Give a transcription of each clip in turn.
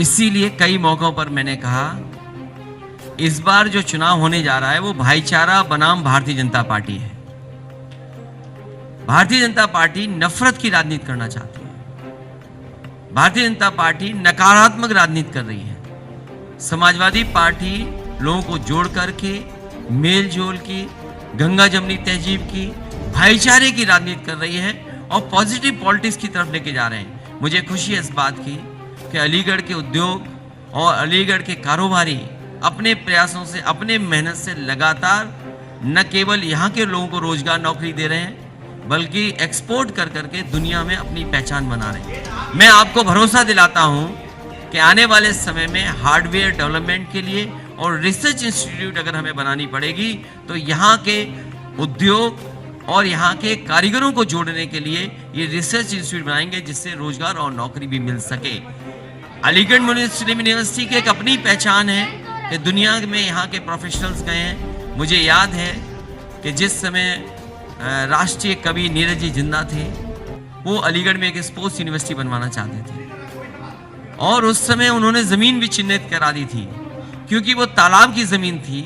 इसीलिए कई मौकों पर मैंने कहा इस बार जो चुनाव होने जा रहा है वो भाईचारा बनाम भारतीय जनता पार्टी है। भारतीय जनता पार्टी नफरत की राजनीति करना चाहती है। भारतीय जनता पार्टी नकारात्मक राजनीति कर रही है। समाजवादी पार्टी लोगों को जोड़ करके मेल जोल की, गंगा जमनी तहजीब की, भाईचारे की राजनीति कर रही है और पॉजिटिव पॉलिटिक्स की तरफ लेके जा रहे हैं। मुझे खुशी है इस बात की कि अलीगढ़ के उद्योग और अलीगढ़ के कारोबारी अपने प्रयासों से, अपने मेहनत से लगातार न केवल यहाँ के लोगों को रोजगार नौकरी दे रहे हैं बल्कि एक्सपोर्ट कर करके दुनिया में अपनी पहचान बना रहे हैं। मैं आपको भरोसा दिलाता हूँ कि आने वाले समय में हार्डवेयर डेवलपमेंट के लिए और रिसर्च इंस्टीट्यूट अगर हमें बनानी पड़ेगी तो यहाँ के उद्योग और यहाँ के कारीगरों को जोड़ने के लिए ये रिसर्च इंस्टीट्यूट बनाएंगे जिससे रोजगार और नौकरी भी मिल सके। अलीगढ़ मुस्लिम यूनिवर्सिटी की एक अपनी पहचान है कि दुनिया में यहाँ के प्रोफेशनल्स गए हैं। मुझे याद है कि जिस समय राष्ट्रीय कवि नीरज जी जिंदा थे वो अलीगढ़ में एक स्पोर्ट्स यूनिवर्सिटी बनवाना चाहते थे और उस समय उन्होंने ज़मीन भी चिन्हित करा दी थी क्योंकि वो तालाब की ज़मीन थी,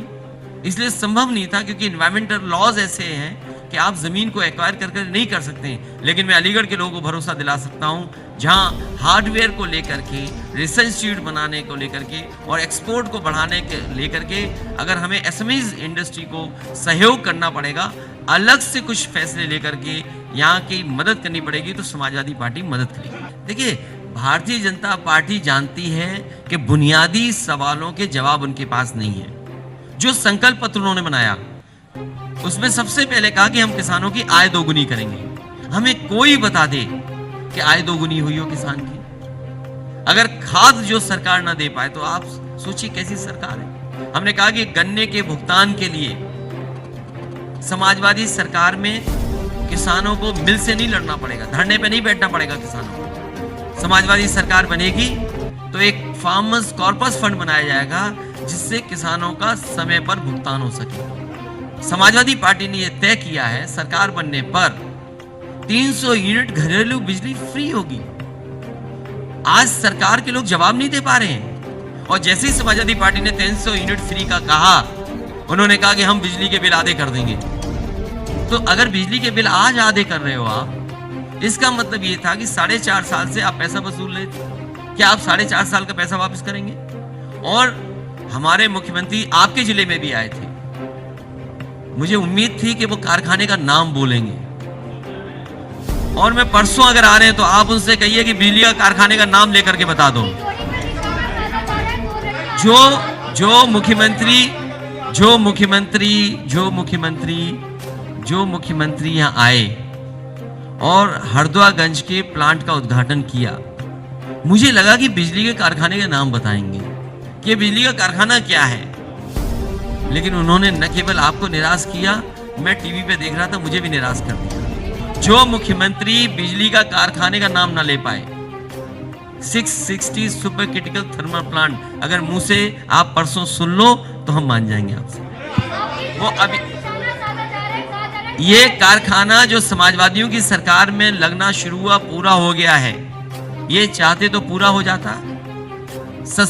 इसलिए संभव नहीं था क्योंकि इन्वायरमेंटल लॉज ऐसे हैं कि आप ज़मीन को एक्वायर कर नहीं कर सकते हैं। लेकिन मैं अलीगढ़ के लोगों को भरोसा दिला सकता हूँ जहाँ हार्डवेयर को लेकर के, रिसर्च इंस्टीट्यूट बनाने को लेकर के और एक्सपोर्ट को बढ़ाने के लेकर के अगर हमें एसएमईज इंडस्ट्री को सहयोग करना पड़ेगा, अलग से कुछ फैसले लेकर के यहाँ की मदद करनी पड़ेगी तो समाजवादी पार्टी मदद करेगी। देखिए, भारतीय जनता पार्टी जानती है कि बुनियादी सवालों के जवाब उनके पास नहीं है। जो संकल्प पत्र उन्होंने बनाया उसमें सबसे पहले कहा कि हम किसानों की आय दोगुनी करेंगे। हमें कोई बता दे कि आय दोगुनी हुई हो किसान की। अगर खाद जो सरकार ना दे पाए तो आप सोचिए कैसी सरकार है। हमने कहा कि गन्ने के भुगतान के लिए समाजवादी सरकार में किसानों को मिल से नहीं लड़ना पड़ेगा, धरने पे नहीं बैठना पड़ेगा किसानों को। समाजवादी सरकार बनेगी तो एक फार्मर्स कॉर्पस फंड बनाया जाएगा जिससे किसानों का समय पर भुगतान हो सके। समाजवादी पार्टी ने यह तय किया है सरकार बनने पर 300 यूनिट घरेलू बिजली फ्री होगी। आज सरकार के लोग जवाब नहीं दे पा रहे हैं और जैसे ही समाजवादी पार्टी ने 300 यूनिट फ्री का कहा, उन्होंने कहा कि हम बिजली के बिल आधे कर देंगे। तो अगर बिजली के बिल आज आधे कर रहे हो आप, इसका मतलब ये था कि 4.5 साल से आप पैसा वसूल रहे थे। क्या आप 4.5 साल का पैसा वापस करेंगे? और हमारे मुख्यमंत्री आपके जिले में भी आए थे, मुझे उम्मीद थी कि वो कारखाने का नाम बोलेंगे और मैं परसों अगर आ रहे हैं तो आप उनसे कहिए कि बिजली का कारखाने का नाम लेकर के बता दो। जो मुख्यमंत्री यहाँ आए और हरदोगंज के प्लांट का उद्घाटन किया, मुझे लगा कि बिजली के कारखाने का नाम बताएंगे कि ये बिजली का कारखाना क्या है। लेकिन उन्होंने न केवल आपको निराश किया, मैं टीवी पे देख रहा था, मुझे भी निराश कर दिया। जो मुख्यमंत्री बिजली का कारखाने का नाम ना ले पाए, 660 सुपर क्रिटिकल थर्मल प्लांट, अगर मुंह से आप परसों सुन लो तो हम मान जाएंगे आपसे। वो अभी ये कारखाना जो समाजवादियों की सरकार में लगना शुरू हुआ पूरा हो गया है। ये चाहते तो पूरा हो जाता,